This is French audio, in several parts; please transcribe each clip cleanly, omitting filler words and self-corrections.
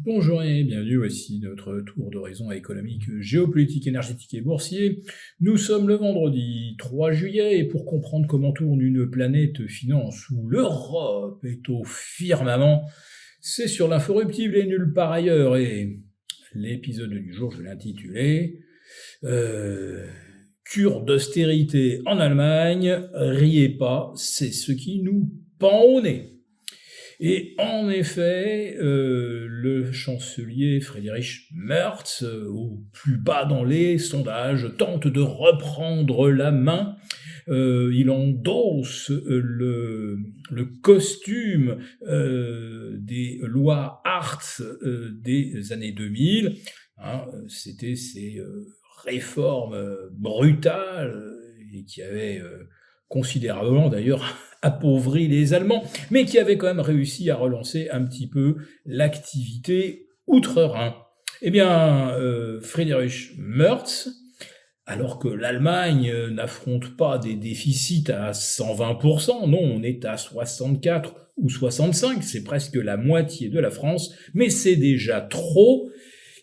Bonjour et bienvenue, voici notre tour d'horizon économique, géopolitique, énergétique et boursier. Nous sommes le vendredi 3 juillet et pour comprendre comment tourne une planète finance où l'Europe est au firmament, c'est sur l'inforruptible et nulle part ailleurs. Et l'épisode du jour, je l'ai intitulé euh, Cure d'austérité en Allemagne, riez pas, c'est ce qui nous pend au nez. Et en effet, le chancelier Friedrich Merz, au plus bas dans les sondages, tente de reprendre la main. Il endosse le costume des lois Hartz des années 2000. Hein, c'était ces réformes brutales et qui avaient considérablement d'ailleurs appauvri les Allemands, mais qui avaient quand même réussi à relancer un petit peu l'activité outre-Rhin. Eh bien, Friedrich Merz, alors que l'Allemagne n'affronte pas des déficits à 120%, non, on est à 64 ou 65, c'est presque la moitié de la France, mais c'est déjà trop.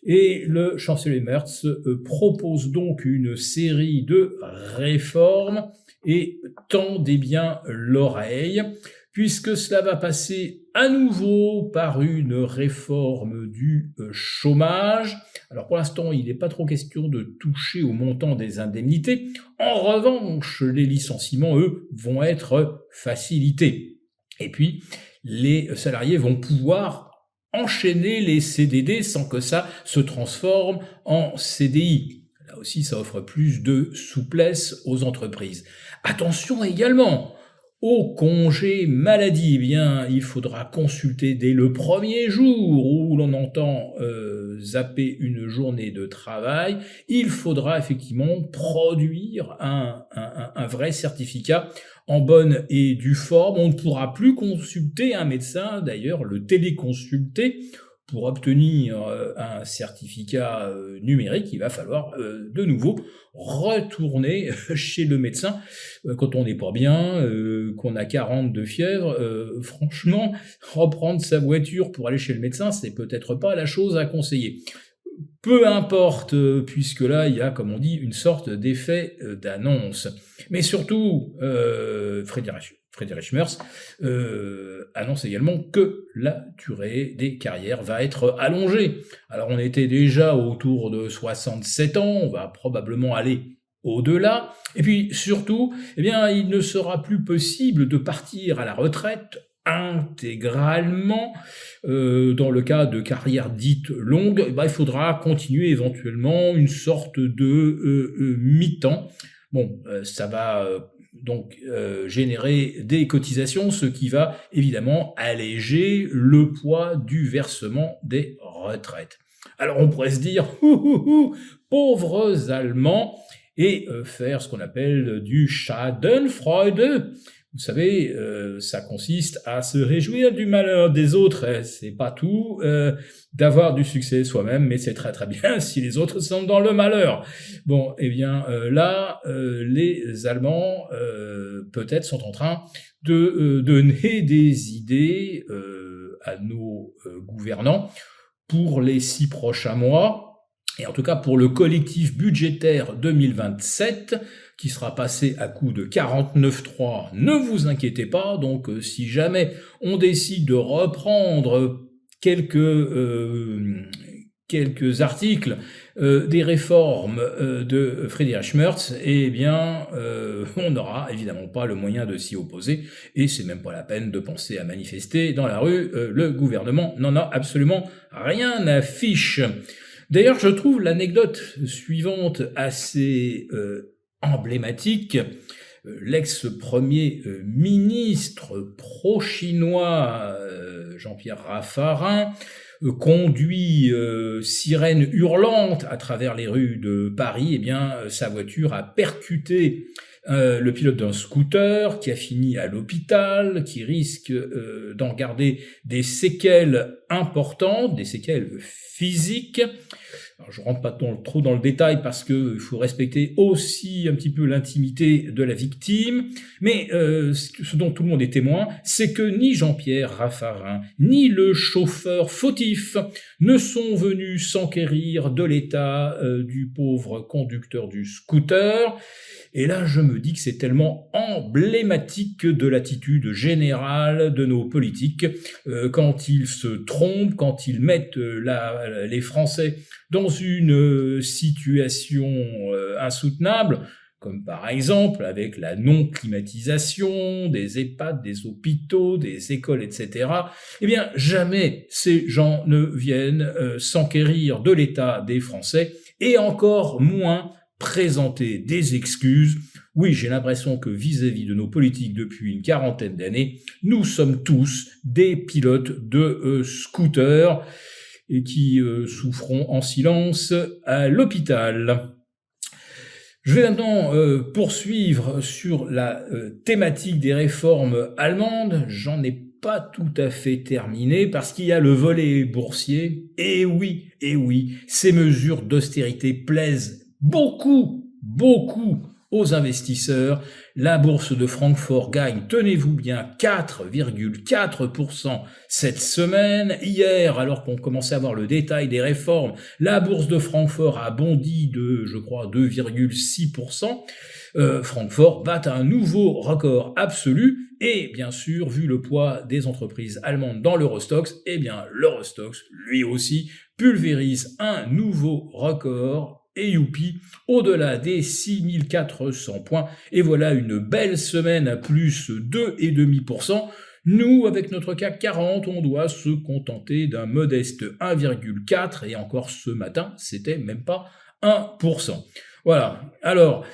Et le chancelier Merz propose donc une série de réformes et tendez bien l'oreille, puisque cela va passer à nouveau par une réforme du chômage. Alors pour l'instant, il n'est pas trop question de toucher au montant des indemnités. En revanche, les licenciements, eux, vont être facilités. Et puis, les salariés vont pouvoir enchaîner les CDD sans que ça se transforme en CDI. Là aussi, ça offre plus de souplesse aux entreprises. Attention également au congé maladie. Eh bien, il faudra consulter dès le premier jour où l'on entend zapper une journée de travail. Il faudra effectivement produire un vrai certificat en bonne et due forme. On ne pourra plus consulter un médecin, d'ailleurs le téléconsulter. Pour obtenir un certificat numérique, il va falloir de nouveau retourner chez le médecin quand on n'est pas bien, qu'on a 40 de fièvre. Franchement, reprendre sa voiture pour aller chez le médecin, c'est peut-être pas la chose à conseiller. Peu importe, puisque là, il y a, comme on dit, une sorte d'effet d'annonce. Mais surtout, Friedrich Merz annonce également que la durée des carrières va être allongée. Alors, on était déjà autour de 67 ans, on va probablement aller au-delà. Et puis, surtout, eh bien, il ne sera plus possible de partir à la retraite intégralement. Dans le cas de carrières dites longues, il faudra continuer éventuellement une sorte de mi-temps. Bon, ça va donc générer des cotisations, ce qui va évidemment alléger le poids du versement des retraites. Alors on pourrait se dire, pauvres Allemands, et faire ce qu'on appelle du Schadenfreude. Vous savez, ça consiste à se réjouir du malheur des autres. C'est pas tout d'avoir du succès soi-même, mais c'est très très bien si les autres sont dans le malheur. Bon, eh bien là, les Allemands peut-être sont en train de donner des idées à nos gouvernants pour les 6 prochains mois. Et en tout cas pour le collectif budgétaire 2027, qui sera passé à coup de 49,3, ne vous inquiétez pas, donc si jamais on décide de reprendre quelques articles des réformes de Friedrich Merz, eh bien, on n'aura évidemment pas le moyen de s'y opposer, et c'est même pas la peine de penser à manifester dans la rue, le gouvernement n'en a absolument rien à fiche. D'ailleurs, je trouve l'anecdote suivante assez emblématique. L'ex-premier ministre pro-chinois Jean-Pierre Raffarin conduit sirène hurlante à travers les rues de Paris. Eh bien, sa voiture a percuté le pilote d'un scooter qui a fini à l'hôpital, qui risque d'en garder des séquelles importantes, des séquelles physiques. Alors, je rentre pas trop dans le détail parce que il faut respecter aussi un petit peu l'intimité de la victime, mais ce dont tout le monde est témoin, c'est que ni Jean-Pierre Raffarin, ni le chauffeur fautif ne sont venus s'enquérir de l'état du pauvre conducteur du scooter. Et là, je me dis que c'est tellement emblématique de l'attitude générale de nos politiques quand ils se trompent, quand ils mettent les Français dans une situation insoutenable, comme par exemple avec la non-climatisation des EHPAD, des hôpitaux, des écoles, etc. Eh bien, jamais ces gens ne viennent s'enquérir de l'état des Français, et encore moins présenter des excuses. Oui, j'ai l'impression que vis-à-vis de nos politiques depuis une quarantaine d'années, nous sommes tous des pilotes de scooters et qui souffront en silence à l'hôpital. Je vais maintenant poursuivre sur la thématique des réformes allemandes. J'en ai pas tout à fait terminé parce qu'il y a le volet boursier. Et oui, ces mesures d'austérité plaisent beaucoup aux investisseurs. La bourse de Francfort gagne, tenez-vous bien, 4,4% cette semaine. Hier, alors qu'on commençait à voir le détail des réformes, la bourse de Francfort a bondi de, je crois, 2,6%. Francfort bat un nouveau record absolu. Et bien sûr, vu le poids des entreprises allemandes dans l'Eurostoxx, eh bien l'Eurostoxx, lui aussi, pulvérise un nouveau record. Et youpi, au-delà des 6400 points, et voilà une belle semaine à plus 2,5%. Nous, avec notre CAC 40, on doit se contenter d'un modeste 1,4, et encore ce matin, c'était même pas 1%. Voilà, alors,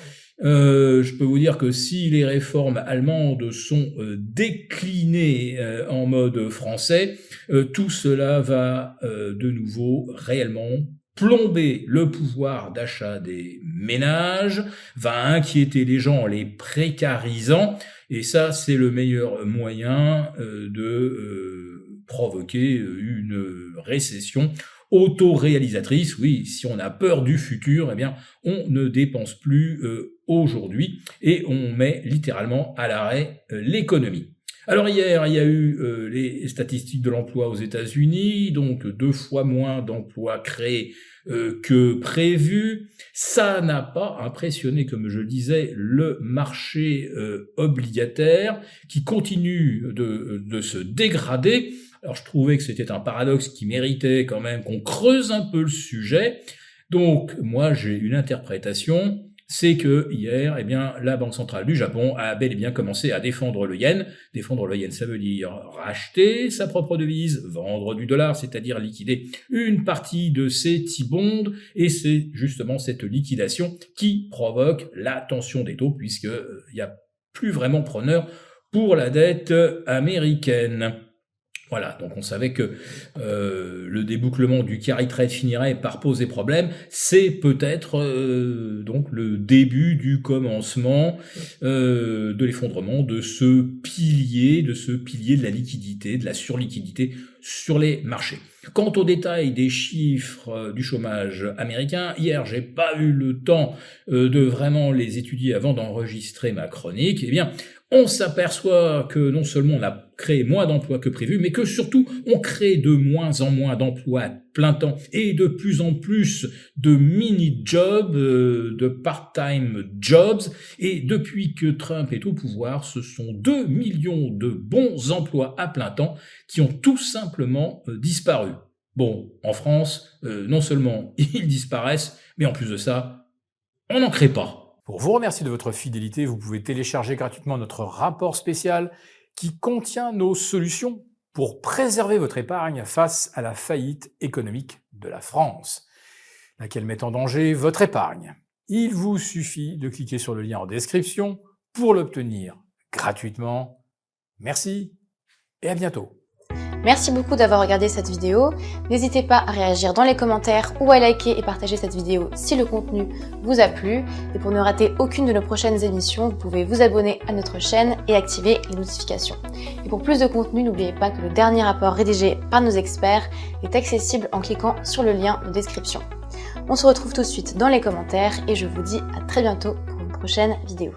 je peux vous dire que si les réformes allemandes sont déclinées en mode français, tout cela va de nouveau réellement plomber le pouvoir d'achat des ménages, va inquiéter les gens en les précarisant, et ça, c'est le meilleur moyen de provoquer une récession autoréalisatrice. Oui, si on a peur du futur, eh bien, on ne dépense plus aujourd'hui et on met littéralement à l'arrêt l'économie. Alors hier, il y a eu les statistiques de l'emploi aux États-Unis, donc 2 fois moins d'emplois créés que prévu. Ça n'a pas impressionné, comme je le disais, le marché obligataire qui continue de se dégrader. Alors je trouvais que c'était un paradoxe qui méritait quand même qu'on creuse un peu le sujet. Donc moi j'ai une interprétation, c'est que hier, eh bien, la Banque centrale du Japon a bel et bien commencé à défendre le yen. Défendre le yen, ça veut dire racheter sa propre devise, vendre du dollar, c'est-à-dire liquider une partie de ses T-bonds, et c'est justement cette liquidation qui provoque la tension des taux, puisque il n'y a plus vraiment preneur pour la dette américaine. Voilà, donc on savait que le débouclement du carry trade finirait par poser problème. C'est peut-être donc le début du commencement de l'effondrement de ce pilier de la liquidité, de la surliquidité sur les marchés. Quant au détail des chiffres du chômage américain, hier j'ai pas eu le temps de vraiment les étudier avant d'enregistrer ma chronique. Eh bien, on s'aperçoit que non seulement on a créé moins d'emplois que prévu, mais que surtout on crée de moins en moins d'emplois à plein temps et de plus en plus de mini-jobs, de part-time jobs. Et depuis que Trump est au pouvoir, ce sont 2 millions de bons emplois à plein temps qui ont tout simplement disparu. Bon, en France, non seulement ils disparaissent, mais en plus de ça, on n'en crée pas. Pour vous remercier de votre fidélité, vous pouvez télécharger gratuitement notre rapport spécial qui contient nos solutions pour préserver votre épargne face à la faillite économique de la France, laquelle met en danger votre épargne. Il vous suffit de cliquer sur le lien en description pour l'obtenir gratuitement. Merci et à bientôt. Merci beaucoup d'avoir regardé cette vidéo. N'hésitez pas à réagir dans les commentaires ou à liker et partager cette vidéo si le contenu vous a plu. Et pour ne rater aucune de nos prochaines émissions, vous pouvez vous abonner à notre chaîne et activer les notifications. Et pour plus de contenu, n'oubliez pas que le dernier rapport rédigé par nos experts est accessible en cliquant sur le lien de description. On se retrouve tout de suite dans les commentaires et je vous dis à très bientôt pour une prochaine vidéo.